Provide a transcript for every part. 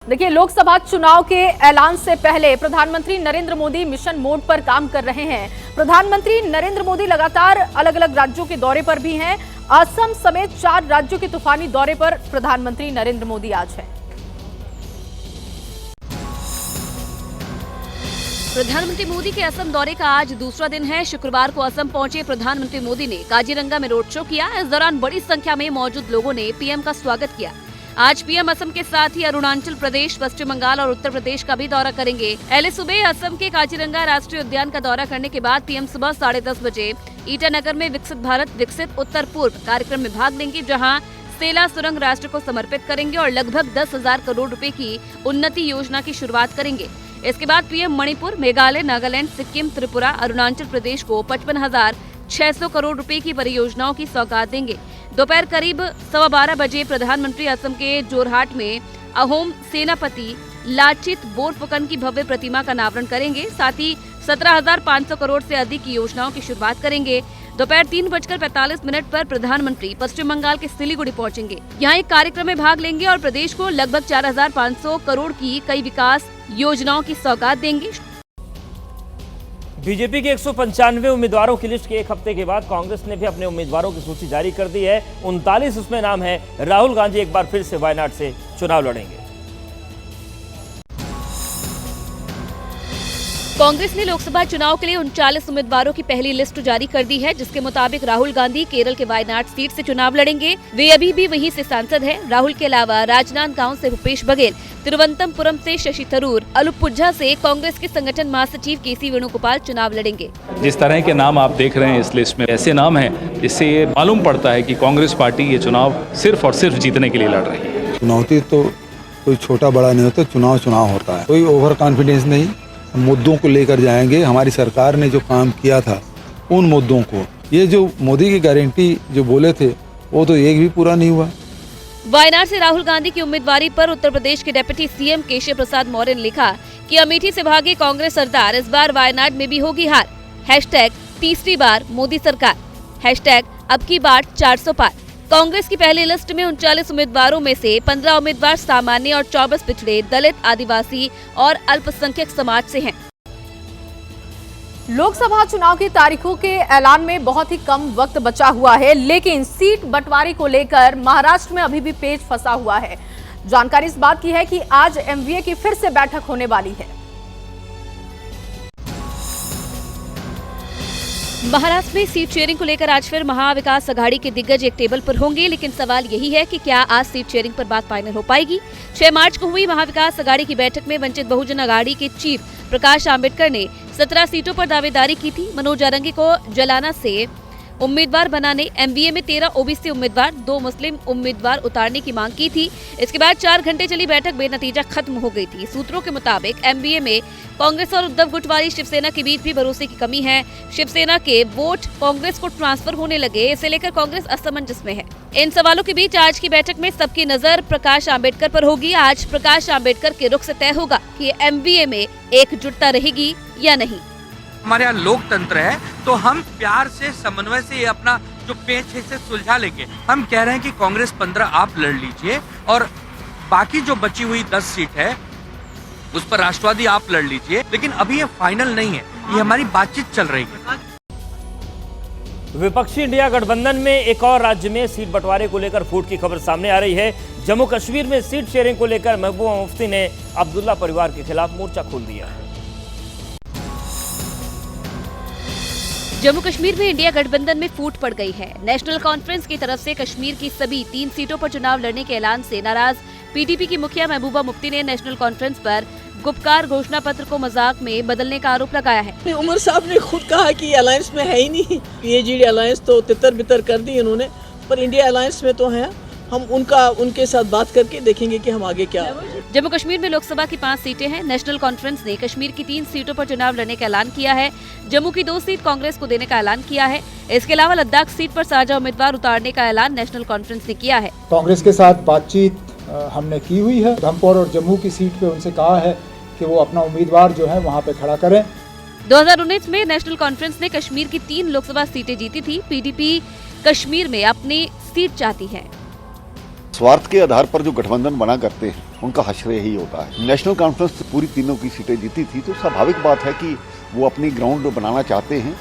देखिए, लोकसभा चुनाव के ऐलान से पहले प्रधानमंत्री नरेंद्र मोदी मिशन मोड पर काम कर रहे हैं। प्रधानमंत्री नरेंद्र मोदी लगातार अलग अलग राज्यों के दौरे पर भी हैं। असम समेत 4 राज्यों के तूफानी दौरे पर प्रधानमंत्री नरेंद्र मोदी आज हैं। प्रधानमंत्री मोदी के असम दौरे का आज दूसरा दिन है। शुक्रवार को असम पहुंचे प्रधानमंत्री मोदी ने काजीरंगा में रोड शो किया। इस दौरान बड़ी संख्या में मौजूद लोगों ने पीएम का स्वागत किया। आज पीएम असम के साथ ही अरुणाचल प्रदेश, पश्चिम बंगाल और उत्तर प्रदेश का भी दौरा करेंगे। पहले सुबह असम के काजीरंगा राष्ट्रीय उद्यान का दौरा करने के बाद पीएम सुबह 10:30 बजे ईटानगर में विकसित भारत विकसित उत्तर पूर्व कार्यक्रम में भाग लेंगे, जहां सेला सुरंग राष्ट्र को समर्पित करेंगे और लगभग 10,000 करोड़ रुपए की उन्नति योजना की शुरुआत करेंगे। इसके बाद पीएम मणिपुर, मेघालय, नागालैंड, सिक्किम, त्रिपुरा, अरुणाचल प्रदेश को 55,600 करोड़ रुपए की परियोजनाओं की सौगात देंगे। दोपहर करीब 12:15 बजे प्रधानमंत्री असम के जोरहाट में अहोम सेनापति लाचित बोरफुकन की भव्य प्रतिमा का अनावरण करेंगे। साथ ही 17,500 करोड़ से अधिक की योजनाओं की शुरुआत करेंगे। दोपहर 3:45 पर प्रधानमंत्री पश्चिम बंगाल के सिलीगुड़ी पहुंचेंगे। यहाँ एक कार्यक्रम में भाग लेंगे और प्रदेश को लगभग 4,500 करोड़ की कई विकास योजनाओं की सौगात देंगे। बीजेपी के 195 उम्मीदवारों की लिस्ट के एक हफ्ते के बाद कांग्रेस ने भी अपने उम्मीदवारों की सूची जारी कर दी है। 39 उसमें नाम है। राहुल गांधी एक बार फिर से वायनाड से चुनाव लड़ेंगे। कांग्रेस ने लोकसभा चुनाव के लिए 39 उम्मीदवारों की पहली लिस्ट जारी कर दी है, जिसके मुताबिक राहुल गांधी केरल के वायनाड सीट से चुनाव लड़ेंगे। वे अभी भी वहीं से सांसद हैं। राहुल के अलावा राजनांदगांव से भूपेश बघेल, तिरुवनंतपुरम से शशि थरूर, अलुपुझा से कांग्रेस के संगठन महासचिव केसी वेणुगोपाल चुनाव लड़ेंगे। जिस तरह के नाम आप देख रहे हैं इस लिस्ट में, ऐसे नाम हैं जिससे ये मालूम पड़ता है कि कांग्रेस पार्टी ये चुनाव सिर्फ और सिर्फ जीतने के लिए लड़ रही है। चुनौती तो कोई छोटा बड़ा नहीं होता, चुनाव होता है। कोई ओवर कॉन्फिडेंस नहीं, मुद्दों को लेकर जाएंगे। हमारी सरकार ने जो काम किया था उन मुद्दों को, ये जो मोदी की गारंटी जो बोले थे वो तो एक भी पूरा नहीं हुआ। वायनाड से राहुल गांधी की उम्मीदवारी पर उत्तर प्रदेश के डिप्टी सीएम केशव प्रसाद मौर्य ने लिखा कि अमेठी से भागे कांग्रेस सरदार, इस बार वायनाड में भी होगी हार। हैशटैग तीसरी बार मोदी सरकार, हैशटैग अब की बार 400 पार। कांग्रेस की पहली लिस्ट में 39 उम्मीदवारों में से 15 उम्मीदवार सामान्य और 24 पिछड़े, दलित, आदिवासी और अल्पसंख्यक समाज से हैं। लोकसभा चुनाव की तारीखों के ऐलान में बहुत ही कम वक्त बचा हुआ है, लेकिन सीट बंटवारे को लेकर महाराष्ट्र में अभी भी पेच फंसा हुआ है। जानकारी इस बात की है कि आज एमवीए की फिर से बैठक होने वाली है। महाराष्ट्र में सीट शेयरिंग को लेकर आज फिर महाविकास आघाड़ी के दिग्गज एक टेबल पर होंगे, लेकिन सवाल यही है कि क्या आज सीट शेयरिंग पर बात फाइनल हो पाएगी। 6 मार्च को हुई महाविकास आघाड़ी की बैठक में वंचित बहुजन आघाड़ी के चीफ प्रकाश आंबेडकर ने 17 सीटों पर दावेदारी की थी। मनोज आरंगी को जलाना से उम्मीदवार बनाने, एमवीए में 13 ओबीसी उम्मीदवार, 2 मुस्लिम उम्मीदवार उतारने की मांग की थी। इसके बाद 4 घंटे चली बैठक बेनतीजा खत्म हो गई थी। सूत्रों के मुताबिक एमवीए में कांग्रेस और उद्धव गुट वाली शिवसेना के बीच भी भरोसे की कमी है। शिवसेना के वोट कांग्रेस को ट्रांसफर होने लगे, इसे लेकर कांग्रेस असमंजस में है। इन सवालों के बीच आज की बैठक में सबकी नजर प्रकाश आंबेडकर पर होगी। आज प्रकाश आंबेडकर के रुख से तय होगा कि एमवीए में एकजुटता रहेगी या नहीं। हमारे यहाँ लोकतंत्र है, तो हम प्यार से, समन्वय से ये अपना जो पेच है इसे सुलझा लेंगे। हम कह रहे हैं कि कांग्रेस 15 आप लड़ लीजिए और बाकी जो बची हुई 10 सीट है उस पर राष्ट्रवादी आप लड़ लीजिए, लेकिन अभी ये फाइनल नहीं है, ये हमारी बातचीत चल रही है। विपक्षी इंडिया गठबंधन में एक और राज्य में सीट बंटवारे को लेकर फूट की खबर सामने आ रही है। जम्मू कश्मीर में सीट शेयरिंग को लेकर महबूबा मुफ्ती ने अब्दुल्ला परिवार के खिलाफ मोर्चा खोल दिया है। जम्मू कश्मीर में इंडिया गठबंधन में फूट पड़ गई है। नेशनल कॉन्फ्रेंस की तरफ से कश्मीर की सभी 3 सीटों पर चुनाव लड़ने के ऐलान से नाराज पीडीपी की मुखिया महबूबा मुफ्ती ने नेशनल कॉन्फ्रेंस पर गुपकार घोषणा पत्र को मजाक में बदलने का आरोप लगाया है। उमर साहब ने खुद कहा कि अलायंस में है ही नहीं, पीएचडी अलायंस तो तितर बितर कर दी इन्होंने, पर इंडिया अलायंस में तो है। हम उनके साथ बात करके देखेंगे कि हम आगे क्या। जम्मू कश्मीर में लोकसभा की 5 सीटें हैं। नेशनल कॉन्फ्रेंस ने कश्मीर की 3 सीटों पर चुनाव लड़ने का ऐलान किया है। जम्मू की 2 सीट कांग्रेस को देने का ऐलान किया है। इसके अलावा लद्दाख सीट पर साझा उम्मीदवार उतारने का ऐलान नेशनल कॉन्फ्रेंस ने किया है। कांग्रेस के साथ बातचीत हमने की हुई है। धमपुर और जम्मू की सीट पे उनसे कहा है कि वो अपना उम्मीदवार जो है वहाँ पे खड़ा करें। 2019 में नेशनल कॉन्फ्रेंस ने कश्मीर की 3 लोकसभा सीटें जीती थी। पीडीपी कश्मीर में अपनी सीट चाहती है। स्वार्थ के आधार पर जो गठबंधन बना करते हैं उनका हश्र यही होता है। नेशनल कॉन्फ्रेंस पूरी तीनों की सीटें जीती थी, तो स्वाभाविक बात है कि वो अपनी ग्राउंड बनाना चाहते हैं।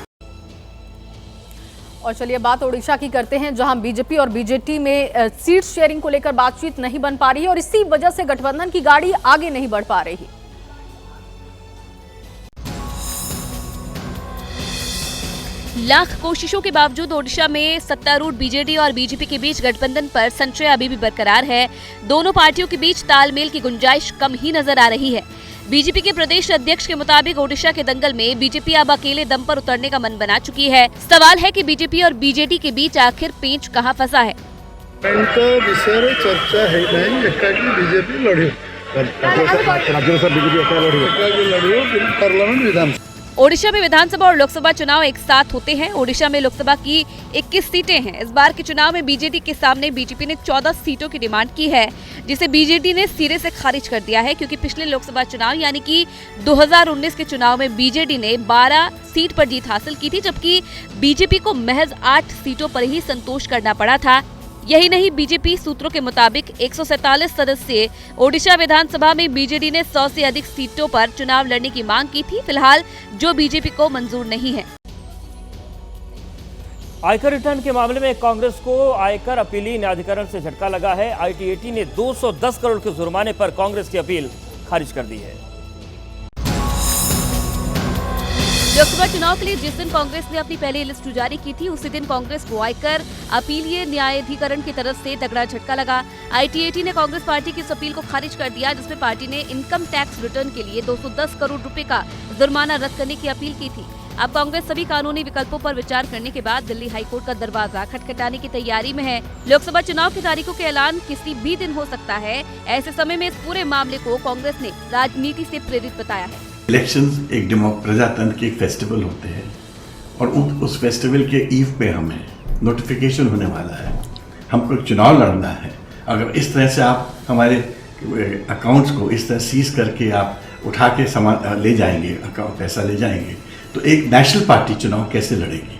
और चलिए बात ओडिशा की करते हैं, जहां बीजेपी और बीजेटी में सीट शेयरिंग को लेकर बातचीत नहीं बन पा रही है और इसी वजह से गठबंधन की गाड़ी आगे नहीं बढ़ पा रही। लाख कोशिशों के बावजूद ओडिशा में सत्तारूढ़ बीजेडी और बीजेपी के बीच गठबंधन पर संशय अभी भी बरकरार है। दोनों पार्टियों के बीच तालमेल की गुंजाइश कम ही नजर आ रही है। बीजेपी के प्रदेश अध्यक्ष के मुताबिक ओडिशा के दंगल में बीजेपी अब अकेले दम पर उतरने का मन बना चुकी है। सवाल है कि बीजेपी और बीजेडी के बीच आखिर पेंच कहां फंसा है। विषय चर्चा है बीजेपी लड़ियो पार्लियामेंट विधानसभा। ओडिशा में विधानसभा और लोकसभा चुनाव एक साथ होते हैं। ओडिशा में लोकसभा की 21 सीटें हैं। इस बार के चुनाव में बीजेडी के सामने बीजेपी ने 14 सीटों की डिमांड की है, जिसे बीजेडी ने सिरे से खारिज कर दिया है, क्योंकि पिछले लोकसभा चुनाव यानी कि 2019 के चुनाव में बीजेडी ने 12 सीट पर जीत हासिल की थी, जबकि बीजेपी को महज 8 सीटों पर ही संतोष करना पड़ा था। यही नहीं, बीजेपी सूत्रों के मुताबिक 147 सदस्यीय ओडिशा विधानसभा में बीजेडी ने 100 से अधिक सीटों पर चुनाव लड़ने की मांग की थी, फिलहाल जो बीजेपी को मंजूर नहीं है। आयकर रिटर्न के मामले में कांग्रेस को आयकर अपीली न्यायाधिकरण से झटका लगा है। आईटीएटी ने 210 करोड़ के जुर्माने पर कांग्रेस की अपील खारिज कर दी है। लोकसभा चुनाव के लिए जिस दिन कांग्रेस ने अपनी पहली लिस्ट जारी की थी, उसी दिन कांग्रेस को आयकर अपीलीय न्यायाधिकरण की तरफ से तगड़ा झटका लगा। आईटीएटी ने कांग्रेस पार्टी की इस अपील को खारिज कर दिया, जिसमें पार्टी ने इनकम टैक्स रिटर्न के लिए 210 करोड़ रुपए का जुर्माना रद्द करने की अपील की थी। अब कांग्रेस सभी कानूनी विकल्पों पर विचार करने के बाद दिल्ली हाईकोर्ट का दरवाजा खटखटाने की तैयारी में है। लोकसभा चुनाव की तारीखों के ऐलान किसी भी दिन हो सकता है। ऐसे समय में इस पूरे मामले को कांग्रेस ने राजनीति से प्रेरित बताया है। इलेक्शंस एक प्रजातंत्र के एक फेस्टिवल होते हैं और उस फेस्टिवल के ईव पे हमें नोटिफिकेशन होने वाला है, हमको एक चुनाव लड़ना है। अगर इस तरह से आप हमारे अकाउंट्स को इस तरह सीज करके आप उठा के सामान ले जाएंगे, पैसा ले जाएंगे, तो एक नेशनल पार्टी चुनाव कैसे लड़ेगी।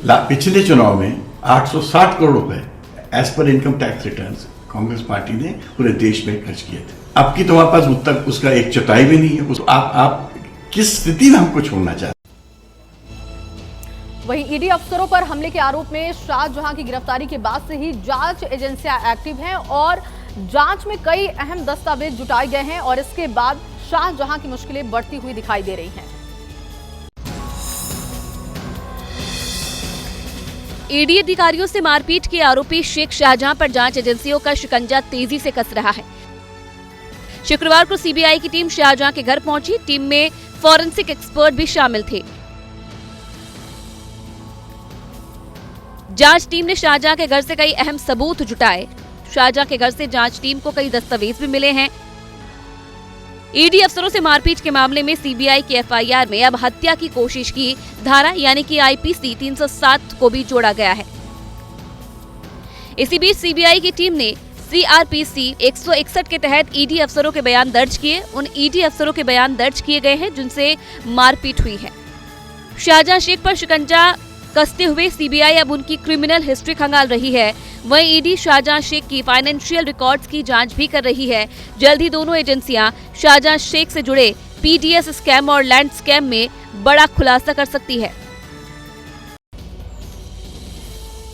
पिछले चुनाव में 860 करोड़ रुपए एज पर income tax returns Congress party ने पूरे देश में खर्च किए थे। अब की तो हमारे पास उत्तर उसका एक चौथाई भी नहीं है। आप किस स्थिति में हमको छोड़ना चाहते हैं। वहीं ईडी अफसरों पर हमले के आरोप में शाहजहां की गिरफ्तारी के बाद से ही जांच एजेंसियां एक्टिव हैं और जांच में कई अहम दस्तावेज जुटाए गए हैं और इसके बाद शाहजहां की मुश्किलें बढ़ती हुई दिखाई दे रही हैं। ईडी अधिकारियों से मारपीट के आरोपी शेख शाहजहां पर जांच एजेंसियों का शिकंजा तेजी से कस रहा है। शुक्रवार को सीबीआई की टीम शाहजहां के घर पहुंची। टीम में फॉरेंसिक एक्सपर्ट भी शामिल थे। जांच टीम ने शाहजहां के घर से कई अहम सबूत जुटाए। शाहजहां के घर से जांच टीम को कई दस्तावेज भी मिले हैं। ईडी अफसरों से मारपीट के मामले में सीबीआई की एफआईआर में अब हत्या की कोशिश की धारा यानी कि आईपीसी 307 को भी जोड़ा गया है। इसी बीच सीबीआई की टीम ने सीआरपीसी 161 के तहत ईडी अफसरों के बयान दर्ज किए। उन ईडी अफसरों के बयान दर्ज किए गए हैं जिनसे मारपीट हुई है। शाहजहां शेख पर शिकंजा कसते हुए सीबीआई अब उनकी क्रिमिनल हिस्ट्री खंगाल रही है। वहीं ईडी शाहजहां शेख की फाइनेंशियल रिकॉर्ड्स की जांच भी कर रही है। जल्द ही दोनों एजेंसियां शाहजहां शेख से जुड़े पीडीएस स्कैम और लैंड स्कैम में बड़ा खुलासा कर सकती है।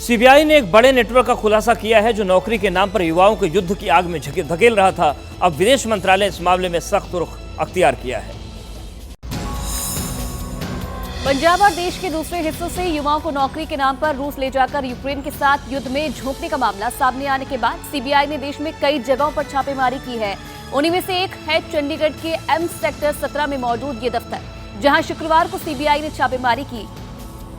सीबीआई ने एक बड़े नेटवर्क का खुलासा किया है जो नौकरी के नाम पर युवाओं को युद्ध की आग में धकेल रहा था। अब विदेश मंत्रालय इस मामले में सख्त रुख अख्तियार किया है। पंजाब और देश के दूसरे हिस्सों से युवाओं को नौकरी के नाम पर रूस ले जाकर यूक्रेन के साथ युद्ध में झोंकने का मामला सामने आने के बाद सीबीआई ने देश में कई जगहों पर छापेमारी की है। उन्हीं में से एक है चंडीगढ़ के एम सेक्टर 17 में मौजूद ये दफ्तर, जहां शुक्रवार को सीबीआई ने छापेमारी की।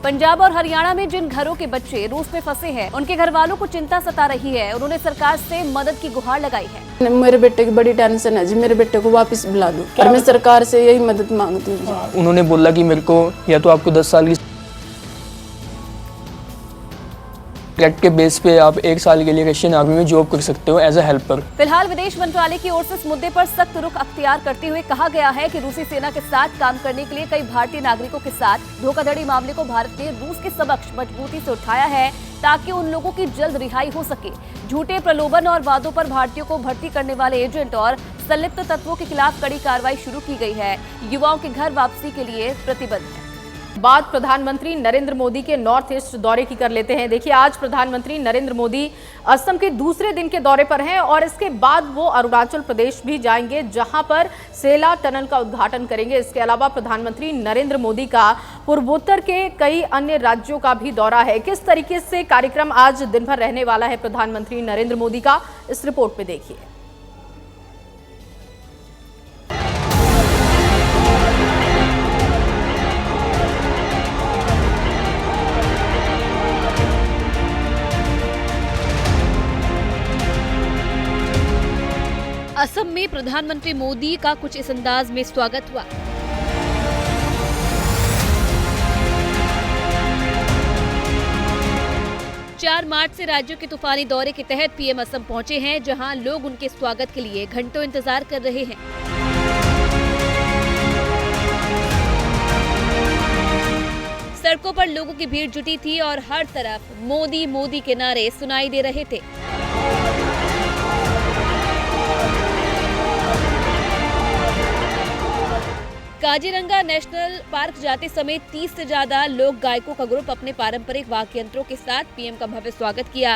पंजाब और हरियाणा में जिन घरों के बच्चे रूस में फंसे हैं, उनके घर वालों को चिंता सता रही है। उन्होंने सरकार से मदद की गुहार लगाई है। मेरे बेटे की बड़ी टेंशन है जी, मेरे बेटे को वापस बुला दो और मैं सरकार से यही मदद मांगती हूँ। उन्होंने बोला कि मेरे को या तो आपको 10 साल कैट के बेस पे आप 1 साल के लिए रशियन आर्मी में जॉब कर सकते हो एज अ हेल्पर। फिलहाल विदेश मंत्रालय की ओर से इस मुद्दे पर सख्त रुख अख्तियार करते हुए कहा गया है कि रूसी सेना के साथ काम करने के लिए कई भारतीय नागरिकों के साथ धोखाधड़ी मामले को भारत ने रूस के समक्ष मजबूती से उठाया है ताकि उन लोगों की जल्द रिहाई हो सके। झूठे प्रलोभन और वादों पर भारतीयों को भर्ती करने वाले एजेंट और संलिप्त तत्वों के खिलाफ कड़ी कार्रवाई शुरू की गई है। युवाओं के घर वापसी के लिए प्रतिबद्ध है। बात प्रधानमंत्री नरेंद्र मोदी के नॉर्थ ईस्ट दौरे की कर लेते हैं। देखिए, आज प्रधानमंत्री नरेंद्र मोदी असम के दूसरे दिन के दौरे पर हैं और इसके बाद वो अरुणाचल प्रदेश भी जाएंगे, जहां पर सेला टनल का उद्घाटन करेंगे। इसके अलावा प्रधानमंत्री नरेंद्र मोदी का पूर्वोत्तर के कई अन्य राज्यों का भी दौरा है। किस तरीके से कार्यक्रम आज दिन भर रहने वाला है प्रधानमंत्री नरेंद्र मोदी का, इस रिपोर्ट में देखिए। असम में प्रधानमंत्री मोदी का कुछ इस अंदाज में स्वागत हुआ। चार मार्च से राज्यों के तूफानी दौरे के तहत पीएम असम पहुंचे हैं, जहां लोग उनके स्वागत के लिए घंटों इंतजार कर रहे हैं। सड़कों पर लोगों की भीड़ जुटी थी और हर तरफ मोदी मोदी के नारे सुनाई दे रहे थे। काजीरंगा नेशनल पार्क जाते समय 30 से ज्यादा लोक गायकों का ग्रुप अपने पारंपरिक वाद्य यंत्रों के साथ पीएम का भव्य स्वागत किया।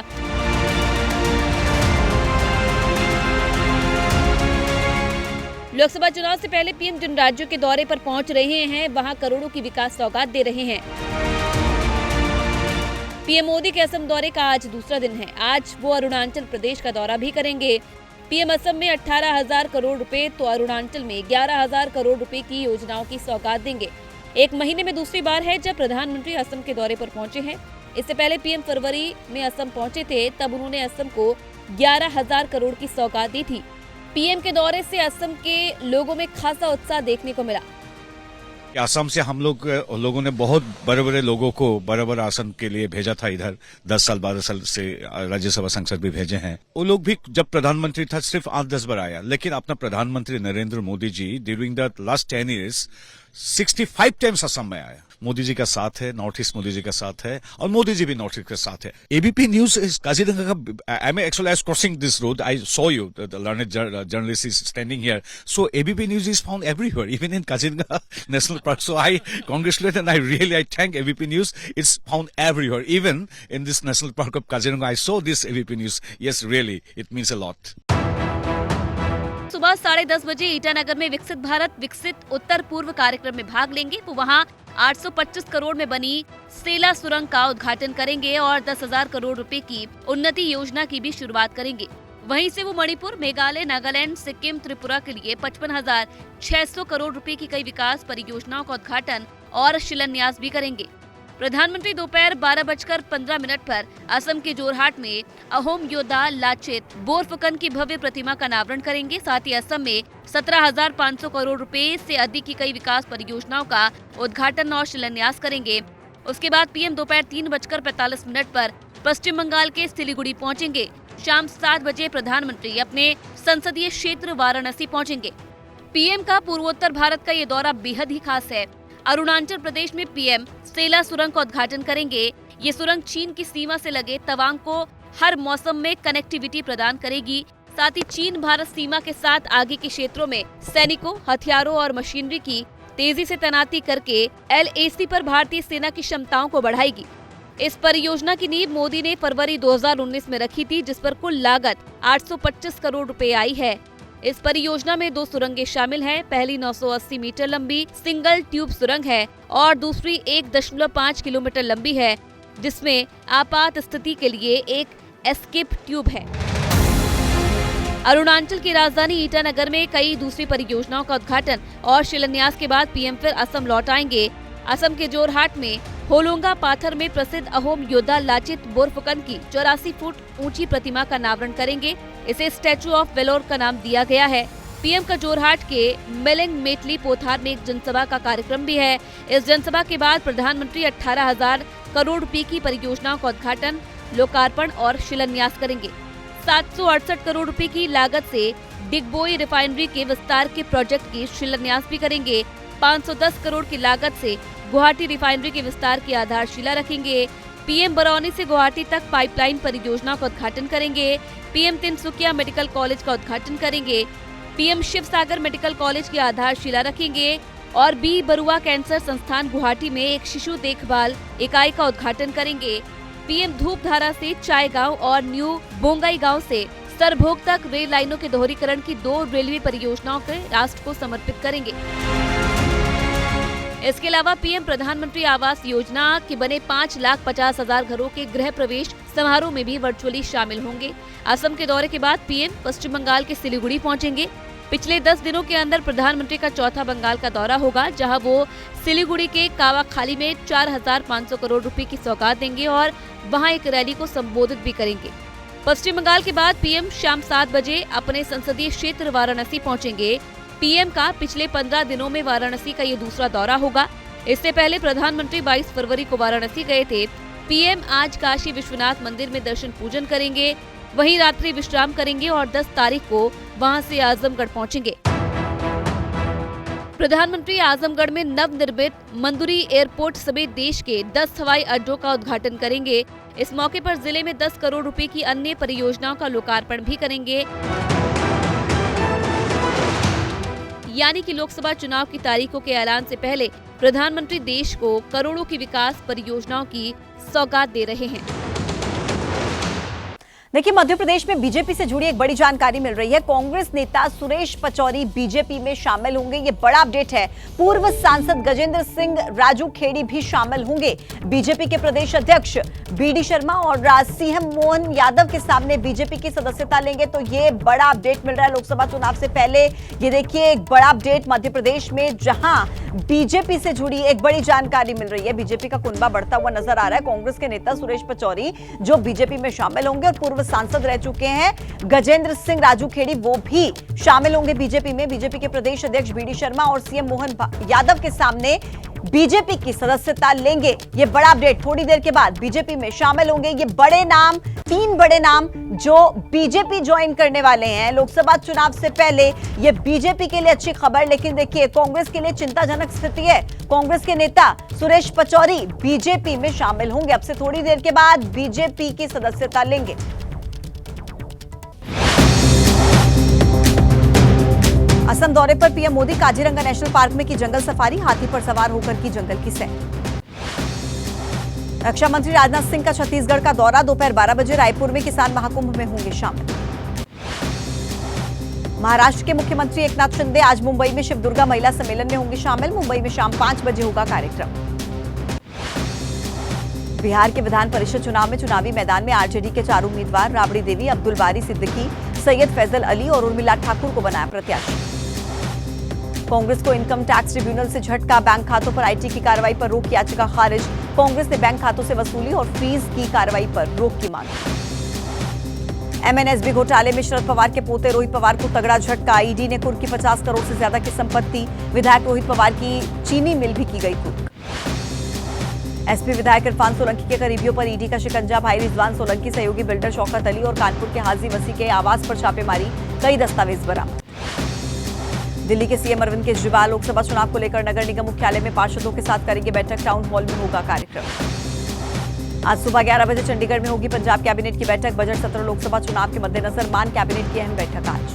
लोकसभा चुनाव से पहले पीएम जिन राज्यों के दौरे पर पहुंच रहे हैं, वहां करोड़ों की विकास सौगात दे रहे हैं। पीएम मोदी के असम दौरे का आज दूसरा दिन है। आज वो अरुणाचल प्रदेश का दौरा भी करेंगे। पीएम असम में 18,000 करोड़ रुपए तो अरुणाचल में 11,000 करोड़ रुपए की योजनाओं की सौगात देंगे। एक महीने में दूसरी बार है जब प्रधानमंत्री असम के दौरे पर पहुंचे हैं। इससे पहले पीएम फरवरी में असम पहुंचे थे, तब उन्होंने असम को 11,000 करोड़ की सौगात दी थी। पीएम के दौरे से असम के लोगों में खासा उत्साह देखने को मिला। असम से हम लोगों ने बहुत बड़े बड़े लोगों को बराबर आसन के लिए भेजा था। इधर 10 साल 12 साल से राज्यसभा सांसद भी भेजे हैं। वो लोग भी जब प्रधानमंत्री था सिर्फ 8-10 बार आया, लेकिन अपना प्रधानमंत्री Narendra Modi ji during the last 10 years 65 times Assam में आया। मोदी जी का साथ है, नॉर्थ ईस्ट मोदी जी का साथ है और मोदी जी भी नॉर्थ ईस्ट के साथ है। एबीपी न्यूज इज काजीरंगा का, I am actually crossing this road, I saw you, the learned journalist is standing here, so ABP news is found everywhere, even in Kaziranga national park, so I congratulate and I thank ABP News. It's found everywhere, even in this national park of Kaziranga. I saw this ABP News. Yes, really, it means a lot. सुबह 10:30 बजे ईटानगर में विकसित भारत विकसित उत्तर पूर्व कार्यक्रम में भाग लेंगे। वो वहाँ 825 करोड़ में बनी सेला सुरंग का उद्घाटन करेंगे और 10,000 करोड़ रुपए की उन्नति योजना की भी शुरुआत करेंगे। वहीं से वो मणिपुर, मेघालय, नागालैंड, सिक्किम, त्रिपुरा के लिए 55,600 करोड़ रुपए की कई विकास परियोजनाओं का उद्घाटन और शिलान्यास भी करेंगे। प्रधानमंत्री दोपहर 12:15 पर असम के जोरहाट में अहोम योद्धा लाचेत बोरफुकन की भव्य प्रतिमा का अनावरण करेंगे। साथ ही असम में 17,500 करोड़ रुपए से अधिक की कई विकास परियोजनाओं का उद्घाटन और शिलान्यास करेंगे। उसके बाद पीएम दोपहर 3:45 पर पश्चिम बंगाल के सिलीगुड़ी पहुंचेंगे। शाम 7 बजे प्रधानमंत्री अपने संसदीय क्षेत्र वाराणसी पहुंचेंगे। पीएम का पूर्वोत्तर भारत का ये दौरा बेहद ही खास है। अरुणाचल प्रदेश में पीएम सेला सुरंग का उद्घाटन करेंगे। ये सुरंग चीन की सीमा से लगे तवांग को हर मौसम में कनेक्टिविटी प्रदान करेगी। साथ ही चीन भारत सीमा के साथ आगे के क्षेत्रों में सैनिकों, हथियारों और मशीनरी की तेजी से तैनाती करके LAC पर भारतीय सेना की क्षमताओं को बढ़ाएगी। इस परियोजना की नींव मोदी ने फरवरी 2019 में रखी थी, जिस पर कुल लागत 825 करोड़ रुपए आई है। इस परियोजना में 2 सुरंगें शामिल हैं। पहली 980 मीटर लंबी सिंगल ट्यूब सुरंग है और दूसरी 1.5 किलोमीटर लंबी है, जिसमें आपात स्थिति के लिए एक एस्केप ट्यूब है। अरुणाचल की राजधानी ईटानगर में कई दूसरी परियोजनाओं का उद्घाटन और शिलान्यास के बाद पीएम फिर असम लौट आएंगे। असम के जोरहाट में होलोंगा पाथर में प्रसिद्ध अहोम योद्धा लाचित बोरफुकन की 84 फुट ऊंची प्रतिमा का अनावरण करेंगे। इसे स्टैचू ऑफ वेलोर का नाम दिया गया है। पीएम का जोरहाट के मेलिंग मेटली पोथार में एक जनसभा का कार्यक्रम भी है। इस जनसभा के बाद प्रधानमंत्री 18,000 करोड़ रुपए की परियोजनाओं का उद्घाटन लोकार्पण और शिलान्यास करेंगे। 768 करोड़ रुपए की लागत से डिगबोई रिफाइनरी के विस्तार के प्रोजेक्ट की शिलान्यास भी करेंगे। 510 करोड़ की लागत से गुवाहाटी रिफाइनरी के विस्तार की आधारशिला रखेंगे। पीएम बरौनी से गुवाहाटी तक पाइपलाइन परियोजना का उद्घाटन करेंगे। पीएम तिनसुकिया मेडिकल कॉलेज का उद्घाटन करेंगे। पीएम शिव सागर मेडिकल कॉलेज की आधारशिला रखेंगे और बी बरुआ कैंसर संस्थान गुवाहाटी में एक शिशु देखभाल इकाई का उद्घाटन करेंगे। पीएम धूपधारा से चाय गांव और न्यू बोंगाई गांव से सरभोग तक रेल लाइनों के दोहरीकरण की 2 रेलवे परियोजनाओं के राष्ट्र को समर्पित करेंगे। इसके अलावा पीएम प्रधानमंत्री आवास योजना के बने 5,50,000 घरों के गृह प्रवेश समारोह में भी वर्चुअली शामिल होंगे। असम के दौरे के बाद पीएम पश्चिम बंगाल के सिलीगुड़ी पहुंचेंगे। पिछले 10 दिनों के अंदर प्रधानमंत्री का चौथा बंगाल का दौरा होगा, जहां वो सिलीगुड़ी के कावाखाली में 4,500 करोड़ रुपए की सौगात देंगे और वहां एक रैली को संबोधित भी करेंगे। पश्चिम बंगाल के बाद पीएम शाम 7 बजे अपने संसदीय क्षेत्र वाराणसी पहुंचेंगे। पीएम का पिछले 15 दिनों में वाराणसी का ये दूसरा दौरा होगा। इससे पहले प्रधानमंत्री 22 फरवरी को वाराणसी गए थे। पीएम आज काशी विश्वनाथ मंदिर में दर्शन पूजन करेंगे, वहीं रात्रि विश्राम करेंगे और 10 तारीख को वहां से आजमगढ़ पहुंचेंगे। प्रधानमंत्री आजमगढ़ में नवनिर्मित मंदुरी एयरपोर्ट समेत देश के 10 हवाई अड्डों का उद्घाटन करेंगे। इस मौके पर जिले में 10 करोड़ रुपए की अन्य परियोजनाओं का लोकार्पण भी करेंगे। यानी कि लोकसभा चुनाव की तारीखों के ऐलान से पहले प्रधानमंत्री देश को करोड़ों की विकास परियोजनाओं की सौगात दे रहे हैं। देखिए, मध्य प्रदेश में बीजेपी से जुड़ी एक बड़ी जानकारी मिल रही है। कांग्रेस नेता सुरेश पचौरी बीजेपी में शामिल होंगे, ये बड़ा अपडेट है। पूर्व सांसद गजेंद्र सिंह राजू खेड़ी भी शामिल होंगे। बीजेपी के प्रदेश अध्यक्ष बीडी शर्मा और सीएम मोहन यादव के सामने बीजेपी की सदस्यता लेंगे, तो ये बड़ा अपडेट मिल रहा है लोकसभा चुनाव से पहले। ये देखिए, एक बड़ा अपडेट मध्य प्रदेश में, जहां बीजेपी से जुड़ी एक बड़ी जानकारी मिल रही है। बीजेपी का कुनबा बढ़ता हुआ नजर आ रहा है। कांग्रेस के नेता सुरेश पचौरी जो बीजेपी में शामिल होंगे और पूर्व सांसद रह चुके हैं गजेंद्र सिंह राजू खेड़ी, वो भी शामिल होंगे बीजेपी में। बीजेपी के प्रदेश अध्यक्ष बीडी शर्मा और सीएम मोहन यादव के सामने बीजेपी की सदस्यता लेंगे। ये बड़ा अपडेट, थोड़ी देर के बाद बीजेपी में शामिल होंगे ये बड़े नाम, 3 बड़े नाम जो बीजेपी ज्वाइन करने वाले हैं लोकसभा चुनाव से पहले। ये बीजेपी के लिए अच्छी खबर, लेकिन देखिए कांग्रेस के लिए चिंताजनक स्थिति है। कांग्रेस के नेता सुरेश पचौरी बीजेपी में शामिल होंगे, अब से थोड़ी देर के बाद बीजेपी की सदस्यता लेंगे। असम दौरे पर PM Modi, Kaziranga national park में की जंगल सफारी, हाथी पर सवार होकर की जंगल की सैर। रक्षा मंत्री राजनाथ सिंह का छत्तीसगढ़ का दौरा, दोपहर 12 बजे रायपुर में किसान महाकुंभ में होंगे शामिल। महाराष्ट्र के मुख्यमंत्री एकनाथ शिंदे आज मुंबई में शिव दुर्गा महिला सम्मेलन में होंगे शामिल। मुंबई में शाम 5 बजे होगा कार्यक्रम। बिहार के विधान परिषद चुनाव में चुनावी मैदान में आरजेडी के 4 उम्मीदवार राबड़ी देवी, अब्दुल बारी सिद्दीकी, सैयद फैजल अली और उर्मिला ठाकुर को बनाया प्रत्याशी। कांग्रेस को इनकम टैक्स ट्रिब्यूनल से झटका, बैंक खातों पर आईटी की कार्रवाई पर रोक याचिका खारिज। कांग्रेस ने बैंक खातों से वसूली और फीस की कार्रवाई पर रोक की मांग। एमएनएसबी घोटाले में शरद पवार के पोते रोहित पवार को तगड़ा झटका, ईडी ने कुर्क की 50 करोड़ से ज्यादा की संपत्ति, विधायक रोहित पवार की चीनी मिल भी की गई कुर्क। एसपी विधायक इरफान सोलंकी के करीबियों पर ईडी का शिकंजा, भाई रिजवान सोलंकी, सहयोगी बिल्डर शौकत अली और कानपुर के हाजी वसी के आवास पर छापेमारी, कई दस्तावेज बरामद। दिल्ली के सीएम अरविंद केजरीवाल लोकसभा चुनाव को लेकर नगर निगम मुख्यालय में पार्षदों के साथ करेंगे बैठक, टाउन हॉल में होगा कार्यक्रम। आज सुबह 11 बजे चंडीगढ़ में होगी पंजाब कैबिनेट की बैठक, बजट सत्र लोकसभा चुनाव के मद्देनजर मान कैबिनेट की अहम बैठक आज।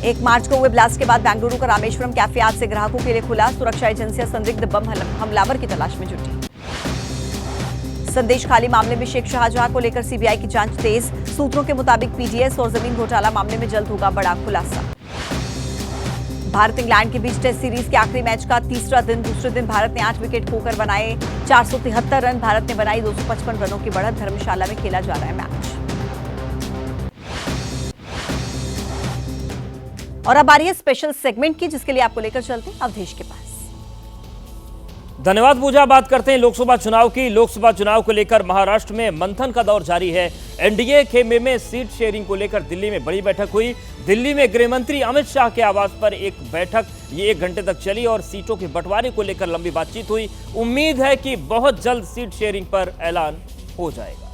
1 मार्च को हुए ब्लास्ट के बाद बेंगलुरु का रामेश्वरम कैफे आज से ग्राहकों के लिए खुला, सुरक्षा एजेंसियां संदिग्ध बम हमलावर की तलाश में जुटी। संदेश खाली मामले में शेख शाहजहां को लेकर सीबीआई की जांच तेज, सूत्रों के मुताबिक पीडीएस और जमीन घोटाला मामले में जल्द होगा बड़ा खुलासा। भारत इंग्लैंड के बीच टेस्ट सीरीज के आखिरी मैच का तीसरा दिन, दूसरे दिन भारत ने 8 विकेट खोकर बनाए 473 रन, भारत ने बनाई 255 रनों की बढ़त। धर्मशाला में खेला जा रहा है मैच। और अब आ रही है स्पेशल सेगमेंट की, जिसके लिए आपको लेकर चलते हैं अवधेश के पास। धन्यवाद पूजा। बात करते हैं लोकसभा चुनाव की। लोकसभा चुनाव को लेकर महाराष्ट्र में मंथन का दौर जारी है। एनडीए खेमे में सीट शेयरिंग को लेकर दिल्ली में बड़ी बैठक हुई। दिल्ली में गृह मंत्री अमित शाह के आवास पर एक बैठक, ये 1 घंटे तक चली और सीटों के बंटवारे को लेकर लंबी बातचीत हुई। उम्मीद है कि बहुत जल्द सीट शेयरिंग पर ऐलान हो जाएगा।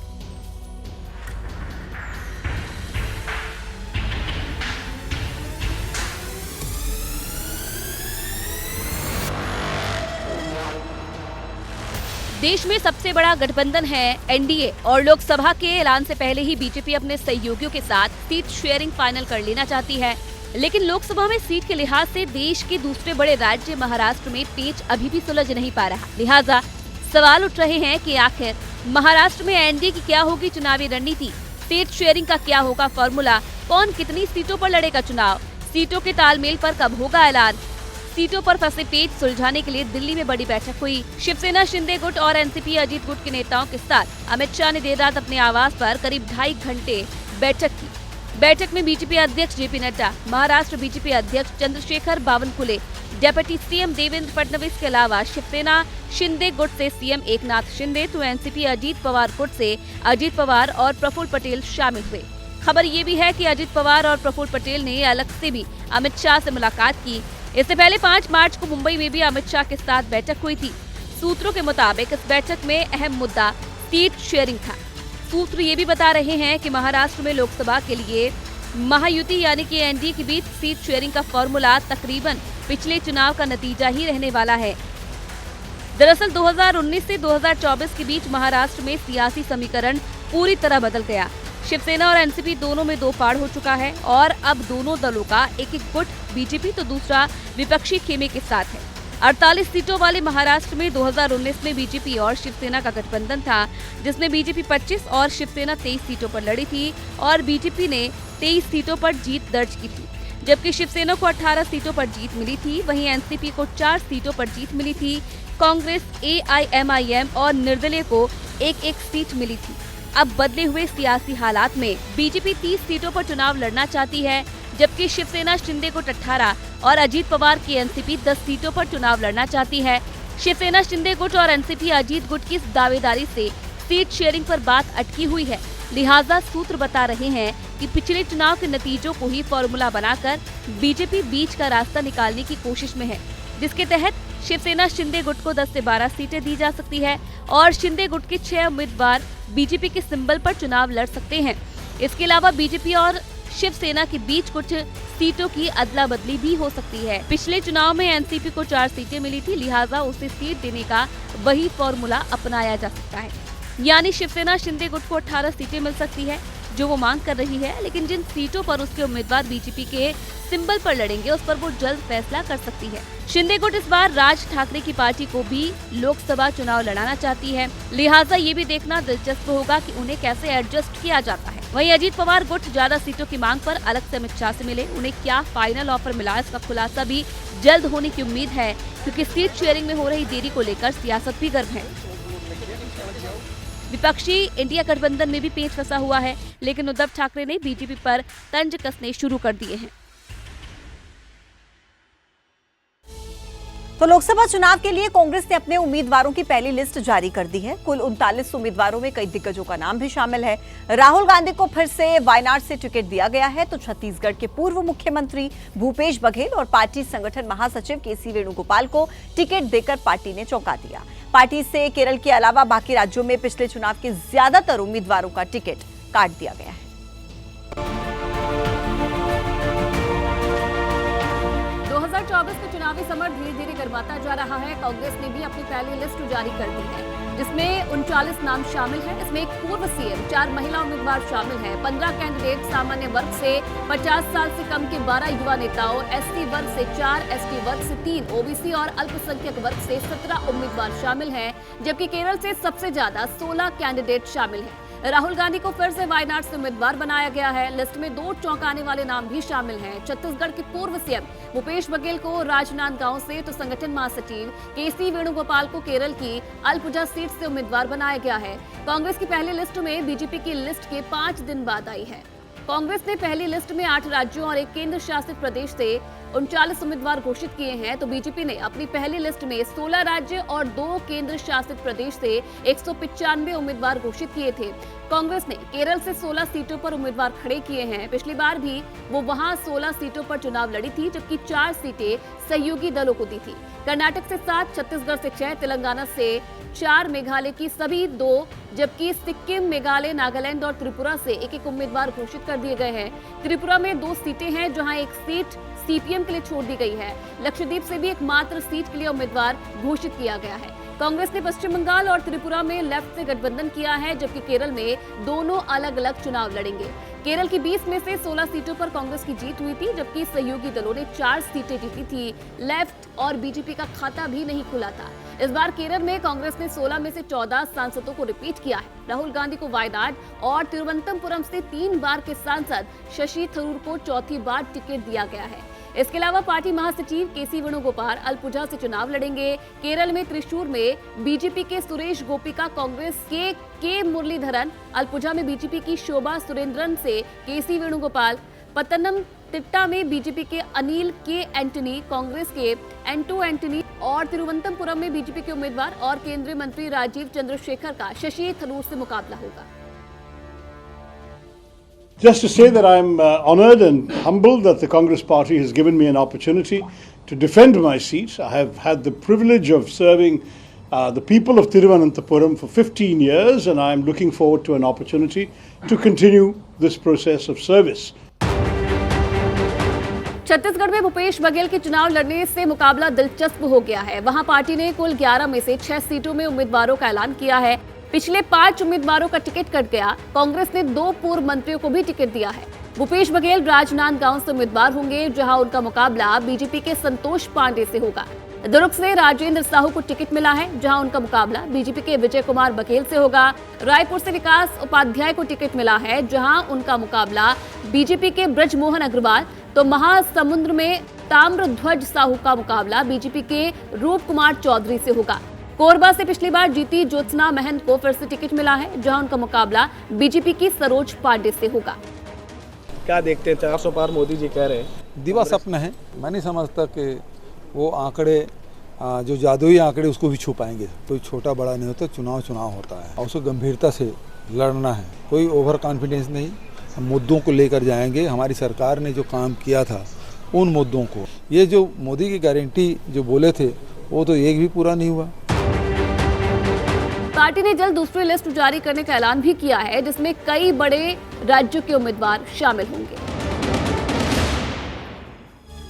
देश में सबसे बड़ा गठबंधन है एनडीए और लोकसभा के ऐलान से पहले ही बीजेपी अपने सहयोगियों के साथ सीट शेयरिंग फाइनल कर लेना चाहती है। लेकिन लोकसभा में सीट के लिहाज से देश के दूसरे बड़े राज्य महाराष्ट्र में पेच अभी भी सुलझ नहीं पा रहा। लिहाजा सवाल उठ रहे हैं कि आखिर महाराष्ट्र में एनडीए की क्या होगी चुनावी रणनीति, सीट शेयरिंग का क्या होगा फॉर्मूला, कौन कितनी सीटों पर लड़ेगा चुनाव, सीटों के तालमेल पर कब होगा ऐलान। सीटों पर फंसे पेच सुलझाने के लिए दिल्ली में बड़ी बैठक हुई। शिवसेना शिंदे गुट और एनसीपी अजीत गुट के नेताओं के साथ अमित शाह ने देर रात अपने आवास पर करीब 2.5 घंटे बैठक की। बैठक में बीजेपी अध्यक्ष जेपी नड्डा, महाराष्ट्र बीजेपी अध्यक्ष चंद्रशेखर बावनकुले, डिप्टी सीएम देवेंद्र फडणवीस के अलावा शिवसेना शिंदे गुट से सीएम एकनाथ शिंदे तो एनसीपी अजीत पवार गुट से अजीत पवार और प्रफुल्ल पटेल शामिल हुए। खबर ये भी है कि अजीत पवार और प्रफुल्ल पटेल ने अलग से भी अमित शाह से मुलाकात की। इससे पहले 5 मार्च को मुंबई में भी अमित शाह के साथ बैठक हुई थी। सूत्रों के मुताबिक इस बैठक में अहम मुद्दा सीट शेयरिंग था। सूत्र ये भी बता रहे हैं कि महाराष्ट्र में लोकसभा के लिए महायुति यानी कि एनडीए के बीच सीट शेयरिंग का फॉर्मूला तकरीबन पिछले चुनाव का नतीजा ही रहने वाला है। दरअसल 2019 से 2024 के बीच महाराष्ट्र में सियासी समीकरण पूरी तरह बदल गया। शिवसेना और एनसीपी दोनों में 2 फाड़ हो चुका है और अब दोनों दलों का एक गुट बीजेपी तो दूसरा विपक्षी खेमे के साथ है। 48 सीटों वाले महाराष्ट्र में 2019 में बीजेपी और शिवसेना का गठबंधन था, जिसमें बीजेपी 25 और शिवसेना 23 सीटों पर लड़ी थी और बीजेपी ने 23 सीटों पर जीत दर्ज की थी, जबकि शिवसेना को 18 सीटों पर जीत मिली थी। वहीं एनसीपी को 4 सीटों पर जीत मिली थी। कांग्रेस, एआईएमआईएम और निर्दलीय को 1-1 सीट मिली थी। अब बदले हुए सियासी हालात में बीजेपी 30 सीटों पर चुनाव लड़ना चाहती है, जबकि शिवसेना शिंदे गुट 18 और अजीत पवार की एनसीपी 10 सीटों पर चुनाव लड़ना चाहती है। शिवसेना शिंदे गुट और एनसीपी अजीत गुट की इस दावेदारी से सीट शेयरिंग पर बात अटकी हुई है। लिहाजा सूत्र बता रहे हैं कि पिछले चुनाव के नतीजों को ही फॉर्मूला बनाकर बीजेपी बीच का रास्ता निकालने की कोशिश में है, जिसके तहत शिवसेना शिंदे गुट को 10 से 12 सीटें दी जा सकती है और शिंदे गुट के 6 उम्मीदवार बीजेपी के सिंबल पर चुनाव लड़ सकते हैं। इसके अलावा बीजेपी और शिवसेना के बीच कुछ सीटों की अदला बदली भी हो सकती है। पिछले चुनाव में एनसीपी को 4 सीटें मिली थी, लिहाजा उसे सीट देने का वही फॉर्मूला अपनाया जा सकता है। यानी शिवसेना शिंदे गुट को 18 सीटें मिल सकती है, जो वो मांग कर रही है, लेकिन जिन सीटों पर उसके उम्मीदवार बीजेपी के सिंबल पर लड़ेंगे उस पर वो जल्द फैसला कर सकती है। शिंदे गुट इस बार राज ठाकरे की पार्टी को भी लोकसभा चुनाव लड़ाना चाहती है, लिहाजा ये भी देखना दिलचस्प होगा कि उन्हें कैसे एडजस्ट किया जाता है। वहीं अजीत पवार गुट ज्यादा सीटों की मांग पर अलग से अमित शाह से मिले, उन्हें क्या फाइनल ऑफर मिला इसका खुलासा भी जल्द होने की उम्मीद है, क्योंकि सीट शेयरिंग में हो रही देरी को लेकर सियासत भी गर्म है। विपक्षी इंडिया गठबंधन में भी पेच फंसा हुआ है, लेकिन उद्धव ठाकरे ने बीजेपी पर तंज कसने शुरू कर दिए हैं। तो लोकसभा चुनाव के लिए कांग्रेस ने अपने उम्मीदवारों की पहली लिस्ट जारी कर दी है। कुल 39 उम्मीदवारों में कई दिग्गजों का नाम भी शामिल है। राहुल गांधी को फिर से वायनाड से टिकट दिया गया है, तो छत्तीसगढ़ के पूर्व मुख्यमंत्री भूपेश बघेल और पार्टी संगठन महासचिव केसी वेणुगोपाल को टिकट देकर पार्टी ने चौंका दिया। पार्टी से केरल के अलावा बाकी राज्यों में पिछले चुनाव के ज्यादातर उम्मीदवारों का टिकट काट दिया गया है। 2024 का चुनावी समर धीरे धीरे गर्माता जा रहा है। कांग्रेस ने भी अपनी पहली लिस्ट जारी कर दी है, जिसमें 39 नाम शामिल हैं। इसमें एक पूर्व सीएम, 4 महिला उम्मीदवार शामिल हैं, 15 कैंडिडेट सामान्य वर्ग से, 50 साल से कम के 12 युवा नेताओं, एसटी वर्ग से 4, एसटी वर्ग से 3, ओबीसी और अल्पसंख्यक वर्ग से 17 उम्मीदवार शामिल हैं, जबकि केरल से सबसे ज्यादा 16 कैंडिडेट शामिल हैं। राहुल गांधी को फिर से वायनाड से उम्मीदवार बनाया गया है। लिस्ट में 2 चौंकाने वाले नाम भी शामिल हैं। छत्तीसगढ़ के पूर्व सीएम भूपेश बघेल को राजनांदगांव से, तो संगठन महासचिव केसी वेणुगोपाल को केरल की अल्पुजा सीट से उम्मीदवार बनाया गया है। कांग्रेस की पहली लिस्ट में बीजेपी की लिस्ट के 5 दिन बाद आई है। कांग्रेस ने पहली लिस्ट में 8 राज्यों और एक केंद्र शासित प्रदेश से 39 उम्मीदवार घोषित किए हैं, तो बीजेपी ने अपनी पहली लिस्ट में 16 राज्य और 2 केंद्र शासित प्रदेश से 195 उम्मीदवार घोषित किए थे। कांग्रेस ने केरल से 16 सीटों पर उम्मीदवार खड़े किए हैं। पिछली बार भी वो वहां 16 सीटों पर चुनाव लड़ी थी, जबकि 4 सीटें सहयोगी दलों को दी थी। कर्नाटक से 7, छत्तीसगढ़ से 6, तेलंगाना से 4, मेघालय की सभी 2, जबकि सिक्किम, मेघालय, नागालैंड और त्रिपुरा से एक उम्मीदवार घोषित कर दिए गए हैं। त्रिपुरा में 2 सीटें हैं, जहां एक सीट सीपीएम के लिए छोड़ दी गई है। लक्षद्वीप से भी एकमात्र सीट के लिए उम्मीदवार घोषित किया गया है। कांग्रेस ने पश्चिम बंगाल और त्रिपुरा में लेफ्ट से गठबंधन किया है, जबकि केरल में दोनों अलग अलग चुनाव लड़ेंगे। केरल की 20 में से 16 सीटों पर कांग्रेस की जीत हुई थी, जबकि सहयोगी दलों ने 4 सीटें जीती थी। लेफ्ट और बीजेपी का खाता भी नहीं खुला था। इस बार केरल में कांग्रेस ने 16 में से 14 सांसदों को रिपीट किया है। राहुल गांधी को वायनाड और तिरुवनंतपुरम से 3 बार के सांसद शशि थरूर को चौथी बार टिकट दिया गया है। इसके अलावा पार्टी महासचिव केसी वेणुगोपाल अल्पुझा से चुनाव लड़ेंगे। केरल में त्रिशूर में बीजेपी के सुरेश गोपिका, कांग्रेस के मुरलीधरन, अल्पुझा में बीजेपी की शोभा सुरेंद्रन से केसी वेणुगोपाल, पत्तनमतिट्टा में बीजेपी के अनिल के एंटनी, कांग्रेस के एंटो एंटनी और तिरुवनंतपुरम में बीजेपी के उम्मीदवार और केंद्रीय मंत्री राजीव चंद्रशेखर का शशि थरूर से मुकाबला होगा। Just to say that I'm honored and humbled that the Congress Party has given me an opportunity to defend my seat. I have had the privilege of serving the people of Thiruvananthapuram for 15 years, and I am looking forward to an opportunity to continue this process of service. Chhattisgarh में भूपेश बघेल के चुनाव लड़ने से मुकाबला दिलचस्प हो गया है। वहां पार्टी ने कुल 11 में से 6 सीटों में उम्मीदवारों का ऐलान किया है। पिछले 5 उम्मीदवारों का टिकट कट गया। कांग्रेस ने 2 पूर्व मंत्रियों को भी टिकट दिया है। भूपेश बघेल राजनांदगांव से उम्मीदवार होंगे, जहां उनका मुकाबला बीजेपी के संतोष पांडे से होगा। दुर्ग से राजेंद्र साहू को टिकट मिला है, जहां उनका मुकाबला बीजेपी के विजय कुमार बघेल से होगा। रायपुर से विकास उपाध्याय को टिकट मिला है, जहां उनका मुकाबला बीजेपी के ब्रजमोहन अग्रवाल, तो महासमुंद में ताम्रध्वज साहू का मुकाबला बीजेपी के रूप कुमार चौधरी से होगा। कोरबा से पिछली बार जीती ज्योत्सना महंत को फिर से टिकट मिला है, जहां उनका मुकाबला बीजेपी की सरोज पांडे से होगा। क्या देखते हैं 400 पार मोदी जी कह रहे हैं? दिवा सपना है। मैं नहीं समझता कि वो आंकड़े जो जादुई आंकड़े उसको भी छू पाएंगे। कोई छोटा बड़ा नहीं होता, चुनाव होता है और उसको गंभीरता से लड़ना है। कोई ओवर कॉन्फिडेंस नहीं। हम मुद्दों को लेकर जाएंगे। हमारी सरकार ने जो काम किया था उन मुद्दों को, ये जो मोदी की गारंटी जो बोले थे वो तो एक भी पूरा नहीं हुआ। पार्टी ने जल्द दूसरी लिस्ट जारी करने का ऐलान भी किया है, जिसमें कई बड़े राज्यों के उम्मीदवार शामिल होंगे।